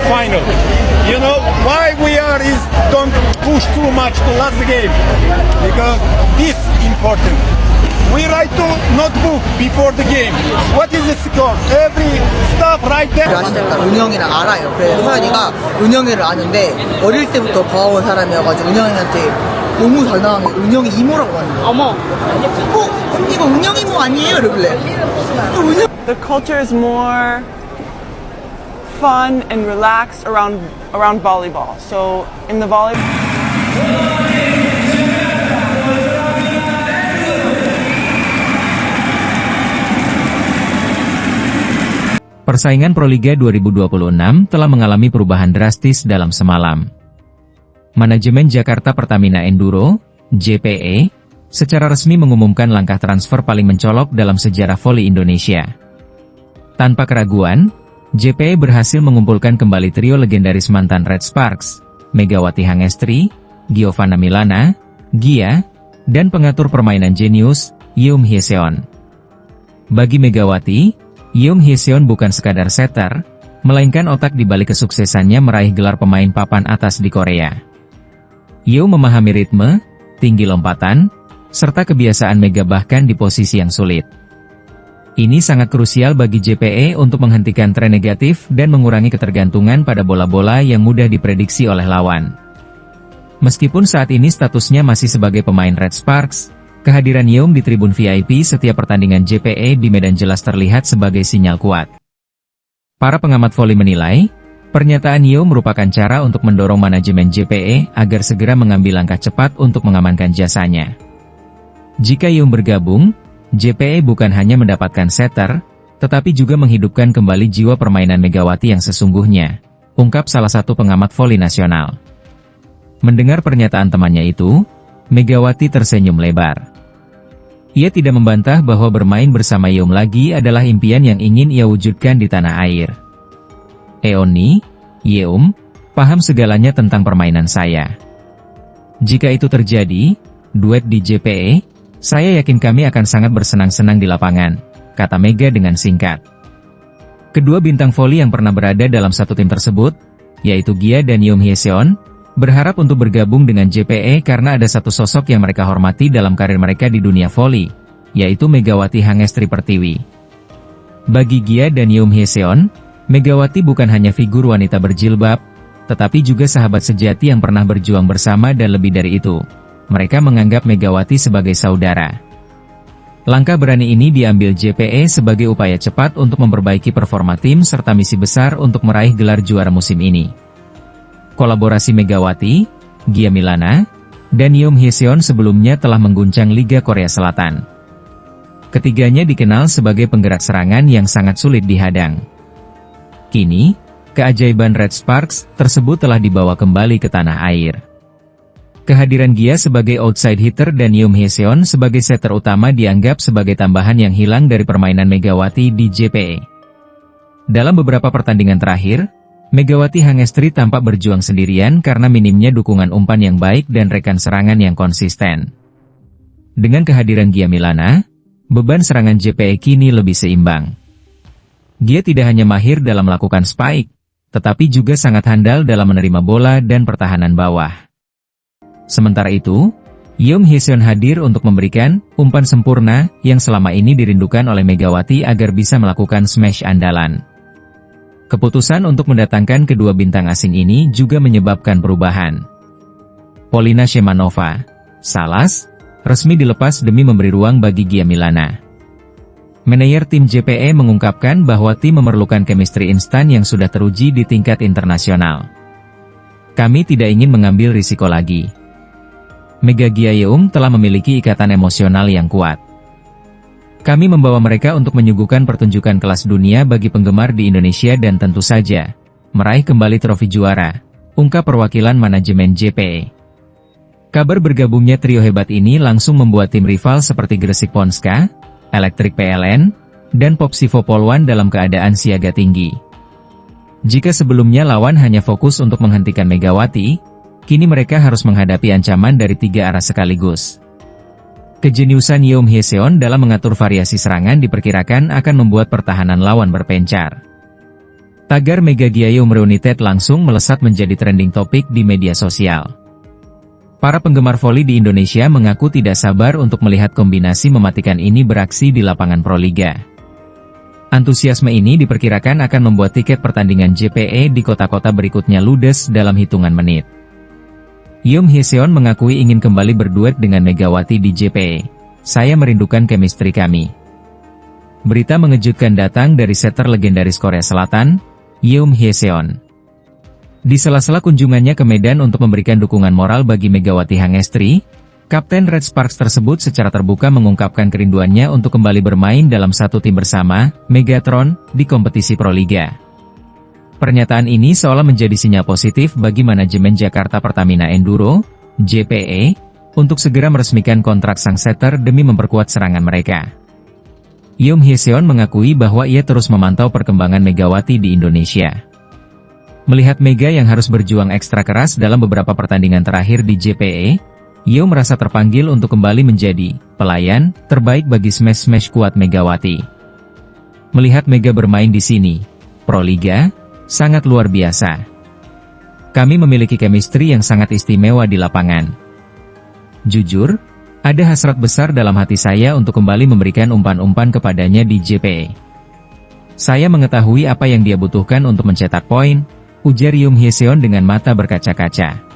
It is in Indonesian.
final. You know why we are is don't push too much to last game because this important. We write to notebook before the game. What is the score? Every stuff right there. 아시니까 은영이랑 알아요. 그래서 서연이가 은영이를 아는데 어릴 때부터 봐온 사람이어가지고 은영이한테 너무 당당하게 은영이 이모라고 하는 거야. 어머. 이거 은영 이모 아니에요? 이러길래 은영 The culture is more fun and relaxed around volleyball. So in the volleyball. Persaingan Proliga 2026 telah mengalami perubahan drastis dalam semalam. Manajemen Jakarta Pertamina Enduro, JPE, secara resmi mengumumkan langkah transfer paling mencolok dalam sejarah voli Indonesia. Tanpa keraguan, JPE berhasil mengumpulkan kembali trio legendaris mantan Red Sparks, Megawati Hangestri, Giovanna Milana, Gia, dan pengatur permainan jenius, Yeom Hyeseon. Bagi Megawati, Yeom Hyeseon bukan sekadar setter, melainkan otak di balik kesuksesannya meraih gelar pemain papan atas di Korea. Yeom memahami ritme, tinggi lompatan, serta kebiasaan Mega bahkan di posisi yang sulit. Ini sangat krusial bagi JPE untuk menghentikan tren negatif dan mengurangi ketergantungan pada bola-bola yang mudah diprediksi oleh lawan. Meskipun saat ini statusnya masih sebagai pemain Red Sparks, kehadiran Yeom di tribun VIP setiap pertandingan JPE di Medan jelas terlihat sebagai sinyal kuat. Para pengamat voli menilai, pernyataan Yeom merupakan cara untuk mendorong manajemen JPE agar segera mengambil langkah cepat untuk mengamankan jasanya. Jika Yeom bergabung, JPE bukan hanya mendapatkan setter, tetapi juga menghidupkan kembali jiwa permainan Megawati yang sesungguhnya, ungkap salah satu pengamat voli nasional. Mendengar pernyataan temannya itu, Megawati tersenyum lebar. Ia tidak membantah bahwa bermain bersama Yeom lagi adalah impian yang ingin ia wujudkan di tanah air. Eoni, Yeom, paham segalanya tentang permainan saya. Jika itu terjadi, duet di JPE, saya yakin kami akan sangat bersenang-senang di lapangan, kata Mega dengan singkat. Kedua bintang voli yang pernah berada dalam satu tim tersebut, yaitu Gia dan Yeom Hyeseon, berharap untuk bergabung dengan JPE karena ada satu sosok yang mereka hormati dalam karir mereka di dunia voli, yaitu Megawati Hangestri Pertiwi. Bagi Gia dan Yeom Hyeseon, Megawati bukan hanya figur wanita berjilbab, tetapi juga sahabat sejati yang pernah berjuang bersama dan lebih dari itu, mereka menganggap Megawati sebagai saudara. Langkah berani ini diambil JPE sebagai upaya cepat untuk memperbaiki performa tim serta misi besar untuk meraih gelar juara musim ini. Kolaborasi Megawati, Gia Milana, dan Yeom Hyeseon sebelumnya telah mengguncang Liga Korea Selatan. Ketiganya dikenal sebagai penggerak serangan yang sangat sulit dihadang. Kini, keajaiban Red Sparks tersebut telah dibawa kembali ke tanah air. Kehadiran Gia sebagai outside hitter dan Yeom Hyeseon sebagai setter utama dianggap sebagai tambahan yang hilang dari permainan Megawati di JPE. Dalam beberapa pertandingan terakhir, Megawati Hangestri tampak berjuang sendirian karena minimnya dukungan umpan yang baik dan rekan serangan yang konsisten. Dengan kehadiran Gia Milana, beban serangan JPE kini lebih seimbang. Gia tidak hanya mahir dalam melakukan spike, tetapi juga sangat handal dalam menerima bola dan pertahanan bawah. Sementara itu, Yeom Hyeseon hadir untuk memberikan umpan sempurna yang selama ini dirindukan oleh Megawati agar bisa melakukan smash andalan. Keputusan untuk mendatangkan kedua bintang asing ini juga menyebabkan perubahan. Polina Shemanova, Salas, resmi dilepas demi memberi ruang bagi Gia Milana. Manajer tim JPE mengungkapkan bahwa tim memerlukan chemistry instan yang sudah teruji di tingkat internasional. Kami tidak ingin mengambil risiko lagi. Mega Gia Yeom telah memiliki ikatan emosional yang kuat. Kami membawa mereka untuk menyuguhkan pertunjukan kelas dunia bagi penggemar di Indonesia dan tentu saja, meraih kembali trofi juara, ungkap perwakilan manajemen JPE. Kabar bergabungnya trio hebat ini langsung membuat tim rival seperti Gresik Ponska, Elektrik PLN, dan Popsivo Polwan dalam keadaan siaga tinggi. Jika sebelumnya lawan hanya fokus untuk menghentikan Megawati, kini mereka harus menghadapi ancaman dari tiga arah sekaligus. Kejeniusan Yeom Hyeseon dalam mengatur variasi serangan diperkirakan akan membuat pertahanan lawan berpencar. Tagar Mega Gyeong Reunited langsung melesat menjadi trending topik di media sosial. Para penggemar voli di Indonesia mengaku tidak sabar untuk melihat kombinasi mematikan ini beraksi di lapangan Proliga. Antusiasme ini diperkirakan akan membuat tiket pertandingan JPE di kota-kota berikutnya ludes dalam hitungan menit. Yoon Hye-seon mengakui ingin kembali berduet dengan Megawati di JPE. Saya merindukan chemistry kami. Berita mengejutkan datang dari setter legendaris Korea Selatan, Yoon Hye-seon. Di sela-sela kunjungannya ke Medan untuk memberikan dukungan moral bagi Megawati Hangestri, Kapten Red Sparks tersebut secara terbuka mengungkapkan kerinduannya untuk kembali bermain dalam satu tim bersama, Megatron, di kompetisi Proliga. Pernyataan ini seolah menjadi sinyal positif bagi manajemen Jakarta Pertamina Enduro, JPE, untuk segera meresmikan kontrak sang setter demi memperkuat serangan mereka. Yoon Hye-seon mengakui bahwa ia terus memantau perkembangan Megawati di Indonesia. Melihat Mega yang harus berjuang ekstra keras dalam beberapa pertandingan terakhir di JPE, Yoon merasa terpanggil untuk kembali menjadi pelayan terbaik bagi smash-smash kuat Megawati. Melihat Mega bermain di sini, Proliga, sangat luar biasa. Kami memiliki chemistry yang sangat istimewa di lapangan. Jujur, ada hasrat besar dalam hati saya untuk kembali memberikan umpan-umpan kepadanya di JPE. Saya mengetahui apa yang dia butuhkan untuk mencetak poin, ujar Yoon Hye-seon dengan mata berkaca-kaca.